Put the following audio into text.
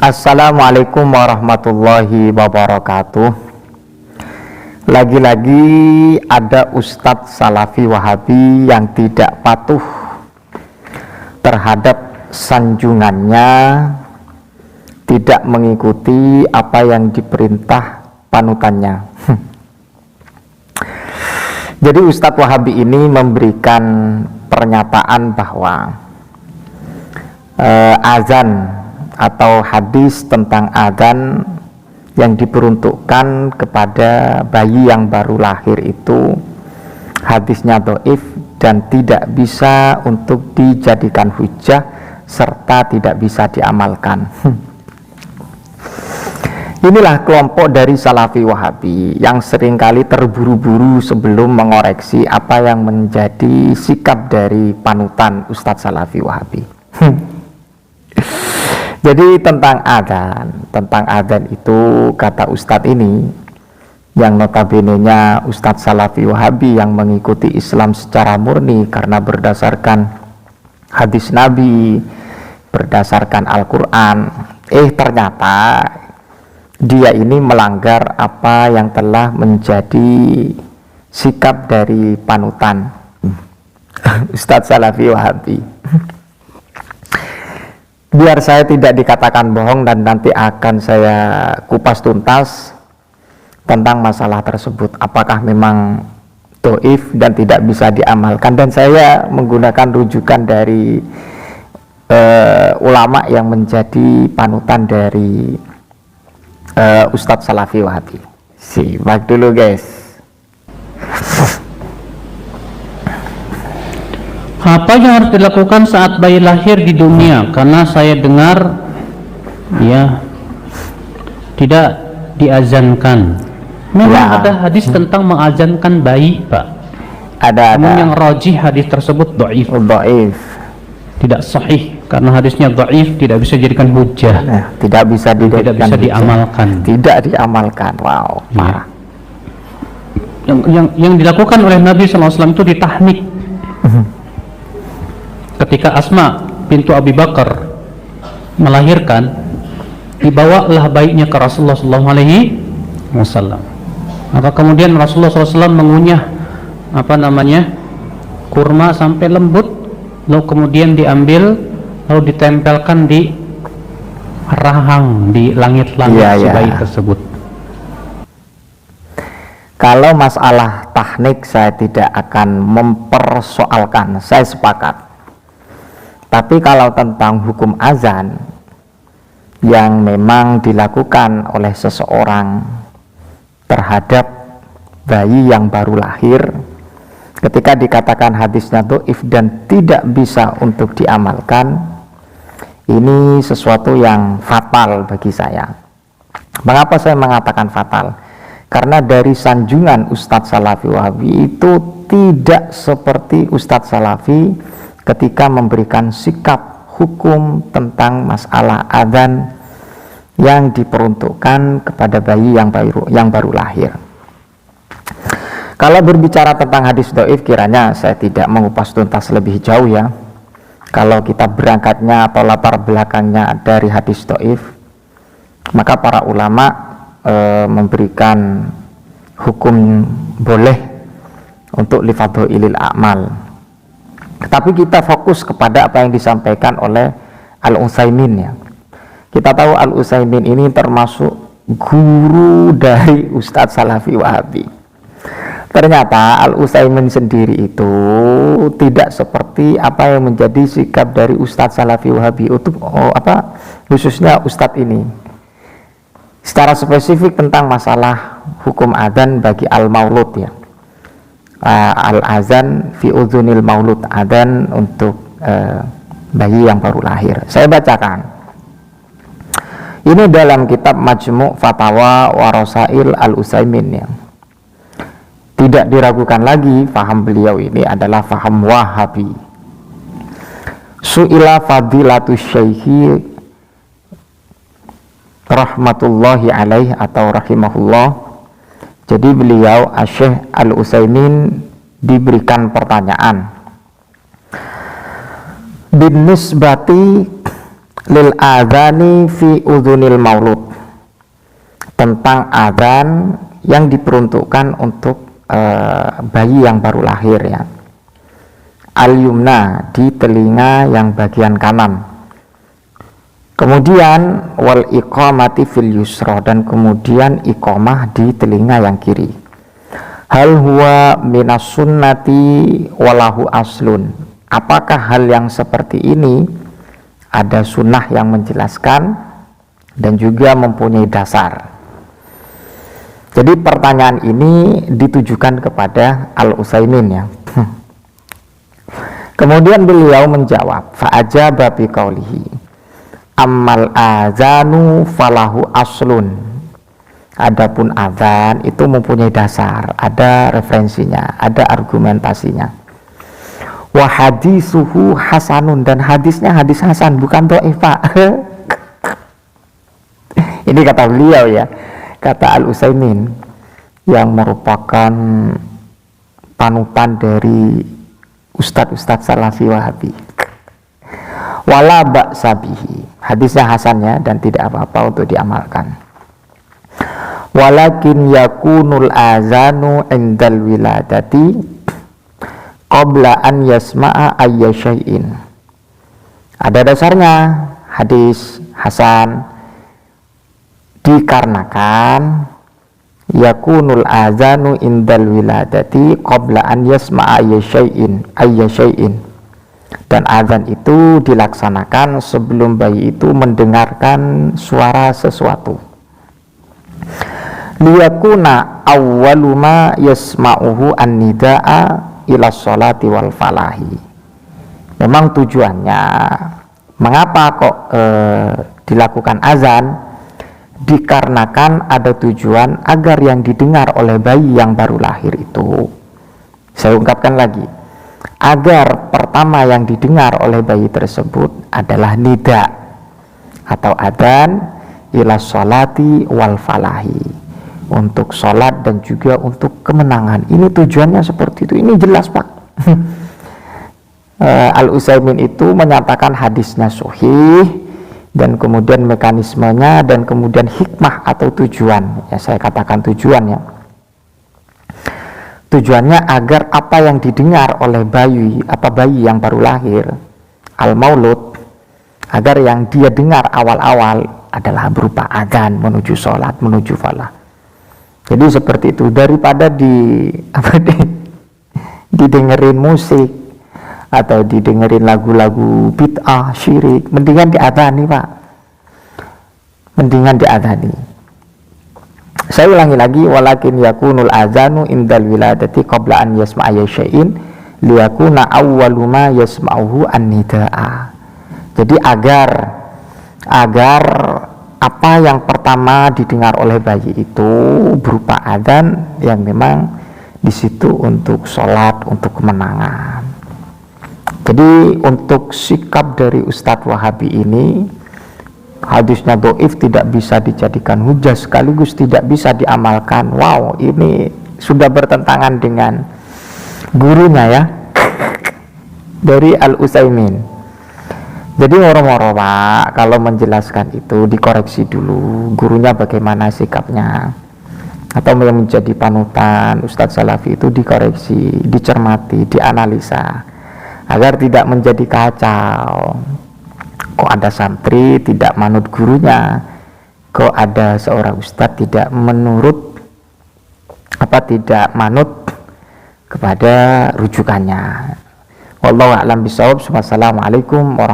Assalamualaikum warahmatullahi wabarakatuh. Lagi-lagi ada Ustadz Salafi Wahabi yang tidak patuh terhadap sanjungannya, tidak mengikuti apa yang diperintah panutannya. Jadi Ustadz Wahabi ini memberikan pernyataan bahwa azan atau hadis tentang adzan yang diperuntukkan kepada bayi yang baru lahir itu hadisnya dhaif dan tidak bisa untuk dijadikan hujjah serta tidak bisa diamalkan. Inilah kelompok dari Salafi Wahabi yang seringkali terburu-buru sebelum mengoreksi apa yang menjadi sikap dari panutan Ustadz Salafi Wahabi. Jadi tentang adzan itu kata Ustadz ini yang notabene-nya Ustadz Salafi Wahabi yang mengikuti Islam secara murni karena berdasarkan hadis Nabi, berdasarkan Al-Quran, ternyata dia ini melanggar apa yang telah menjadi sikap dari panutan Ustadz Salafi Wahabi. Biar saya tidak dikatakan bohong dan nanti akan saya kupas tuntas tentang masalah tersebut, apakah memang dhaif dan tidak bisa diamalkan, dan saya menggunakan rujukan dari ulama yang menjadi panutan dari Ustadz Salafi Wahabi. Simak dulu guys. Apa yang harus dilakukan saat bayi lahir di dunia? Karena saya dengar ya tidak diazankan. Memang Ya. ada hadis tentang mengazankan bayi, Pak. Ada. Namun yang rajih hadis tersebut dhaif. Dhaif. Tidak sahih karena hadisnya dhaif, tidak bisa dijadikan hujjah. Nah, tidak bisa diamalkan. Tidak diamalkan. Wow, parah. Yang dilakukan oleh Nabi SAW itu ditahnik. Ketika Asma bintu Abi Bakar melahirkan, dibawalah bayinya ke Rasulullah SAW. Maka kemudian Rasulullah SAW mengunyah kurma sampai lembut, lalu kemudian diambil, lalu ditempelkan di rahang, di langit-langit si bayi tersebut. Kalau masalah tahnik saya tidak akan mempersoalkan, saya sepakat. Tapi kalau tentang hukum azan yang memang dilakukan oleh seseorang terhadap bayi yang baru lahir, ketika dikatakan hadisnya dhaif dan tidak bisa untuk diamalkan, ini sesuatu yang fatal bagi saya. Mengapa saya mengatakan fatal? Karena dari sanjungan Ustadz Salafi Wahabi itu tidak seperti Ustadz Salafi ketika memberikan sikap hukum tentang masalah adzan yang diperuntukkan kepada bayi yang baru lahir. Kalau berbicara tentang hadis dhaif, kiranya saya tidak mengupas tuntas lebih jauh ya. Kalau kita berangkatnya atau latar belakangnya dari hadis dhaif, maka para ulama memberikan hukum boleh untuk li fadhailil a'mal. Tapi kita fokus kepada apa yang disampaikan oleh Al-Utsaimin ya. Kita tahu Al-Utsaimin ini termasuk guru dari Ustadz Salafi Wahabi. Ternyata Al-Utsaimin sendiri itu tidak seperti apa yang menjadi sikap dari Ustadz Salafi Wahabi untuk khususnya Ustadz ini. Secara spesifik tentang masalah hukum adzan bagi al-maulud ya. Al-azan fi udhunil maulud, adzan untuk bayi yang baru lahir. Saya bacakan. Ini dalam kitab Majmu' Fatawa wa Rasail Al-Utsaimin ya. Tidak diragukan lagi faham beliau ini adalah faham Wahabi. Su'ila fadilatus syaihi rahmatullahi alaih atau rahimahullah. Jadi beliau Syekh Al-Utsaimin diberikan pertanyaan bin nisbati lil adzani fi udhunil maulud, tentang adzan yang diperuntukkan untuk bayi yang baru lahir ya. Al yumna, di telinga yang bagian kanan. Kemudian wal iqamati fil yusra, dan kemudian iqamah di telinga yang kiri. Hal huwa minas sunnati walahu aslun, apakah hal yang seperti ini ada sunnah yang menjelaskan dan juga mempunyai dasar. Jadi pertanyaan ini ditujukan kepada Al-Utsaimin ya. Kemudian beliau menjawab, fa'ajaba biqaulihi ammal azanu falahu aslun. Adapun azan itu mempunyai dasar, ada referensinya, ada argumentasinya. Wa hadisuhu hasanun, dan hadisnya hadis hasan, bukan dhaif. Ini kata beliau ya, kata Al-Utsaimin yang merupakan panutan dari ustadz-ustadz Salafi Wahabi. Wala ba'sa bihi, hadisnya hasannya dan tidak apa-apa untuk diamalkan. Walakin yakunul azanu indal wiladati qabla an yasma'a ayya syai'in. Ada dasarnya hadis hasan, dikarenakan yakunul azanu indal wiladati qabla an yasma'a ayya syai'in, dan azan itu dilaksanakan sebelum bayi itu mendengarkan suara sesuatu. Liyakuna awwalu ma yasma'uhu an-nida'a ila sholati wal falahi. Memang tujuannya mengapa kok dilakukan azan, dikarenakan ada tujuan agar yang didengar oleh bayi yang baru lahir itu, saya ungkapkan lagi, agar pertama yang didengar oleh bayi tersebut adalah nida atau adzan ila sholati wal falahi, untuk sholat dan juga untuk kemenangan. Ini tujuannya seperti itu, ini jelas Pak. Al-Utsaimin itu menyatakan hadisnya sahih, dan kemudian mekanismenya, dan kemudian hikmah atau tujuan, ya saya katakan tujuannya. Tujuannya agar apa yang didengar oleh bayi yang baru lahir, al-maulud, agar yang dia dengar awal-awal adalah berupa adzan menuju sholat, menuju falah. Jadi seperti itu, daripada didengerin musik atau didengerin lagu-lagu bid'ah, syirik, mendingan diadzani Pak, mendingan diadzani. Saya ulangi lagi, walakin yakunul azanu indal wiladati qabla an yasma'a syai'in liyakuna awwalu ma yasma'uhu an-nida'a. Jadi agar apa yang pertama didengar oleh bayi itu berupa adzan yang memang di situ untuk sholat, untuk kemenangan. Jadi untuk sikap dari Ustadz Wahabi ini, hadisnya dhaif tidak bisa dijadikan hujah, sekaligus tidak bisa diamalkan. Wow, ini sudah bertentangan dengan gurunya ya, dari Al-Utsaimin. Jadi moro-moro Pak, kalau menjelaskan itu dikoreksi dulu gurunya bagaimana sikapnya, atau yang menjadi panutan Ustadz Salafi itu dikoreksi, dicermati, dianalisa, agar tidak menjadi kacau. Kok ada santri tidak manut gurunya, kok ada seorang ustadz tidak tidak manut kepada rujukannya. Wallahu a'lam bishawab. Wassalamualaikum warahmatullahi wabarakatuh.